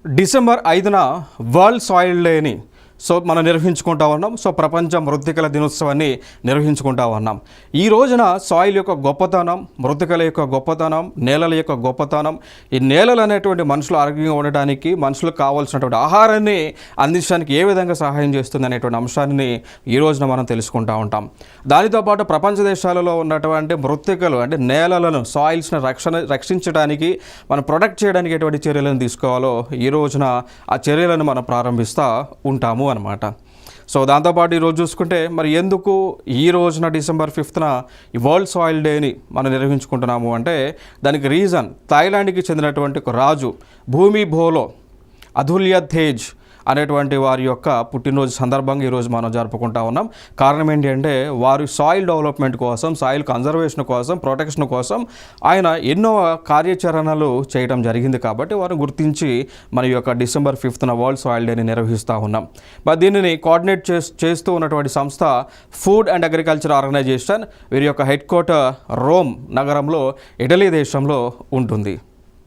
December 5న world soil డేని మనం నిర్వహించుకుంటా ఉన్నాం. ప్రపంచ మృత్తికల దినోత్సవాన్ని నిర్వహించుకుంటా ఉన్నాం. ఈ రోజున సాయిల్ యొక్క గొప్పతనం, మృత్తికల యొక్క గొప్పతనం, నేలల యొక్క గొప్పతనం, ఈ నేలలు అనేటువంటి మనుషులు ఆరోగ్యంగా ఉండడానికి, మనుషులకు కావాల్సినటువంటి ఆహారాన్ని అందించడానికి ఏ విధంగా సహాయం చేస్తుంది అనేటువంటి అంశాన్ని ఈ రోజున మనం తెలుసుకుంటూ ఉంటాం. దానితో పాటు ప్రపంచ దేశాలలో ఉన్నటువంటి మృత్తికలు అంటే నేలలను, సాయిల్స్ని రక్షించడానికి, మనం ప్రొటెక్ట్ చేయడానికి ఎటువంటి చర్యలను తీసుకోవాలో ఈ రోజున ఆ చర్యలను మనం ప్రారంభిస్తూ ఉంటాము అనమాట. దాంతోపాటు ఈరోజు చూసుకుంటే మరి ఎందుకు ఈ రోజున డిసెంబర్ 5న ఈ వరల్డ్ సాయిల్ డేని మనం నిర్వహించుకుంటున్నాము అంటే దానికి రీజన్ థాయిలాండ్కి చెందినటువంటి ఒక రాజు భూమి భోలో అధుల్యథేజ్ అనేటువంటి వారి యొక్క పుట్టినరోజు సందర్భంగా ఈరోజు మనం జరుపుకుంటా ఉన్నాం. కారణం ఏంటి అంటే వారి సాయిల్ డెవలప్మెంట్ కోసం, సాయిల్ కన్జర్వేషన్ కోసం, ప్రొటెక్షన్ కోసం ఆయన ఎన్నో కార్యాచరణలు చేయడం జరిగింది. కాబట్టి వారిని గుర్తించి మన యొక్క డిసెంబర్ 5న వరల్డ్ సాయిల్ డేని నిర్వహిస్తూ ఉన్నాం. మరి దీనిని కోఆర్డినేట్ చేస్తూ ఉన్నటువంటి సంస్థ ఫుడ్ అండ్ అగ్రికల్చర్ ఆర్గనైజేషన్. వీరి యొక్క హెడ్ క్వార్టర్ రోమ్ నగరంలో, ఇటలీ దేశంలో ఉంటుంది.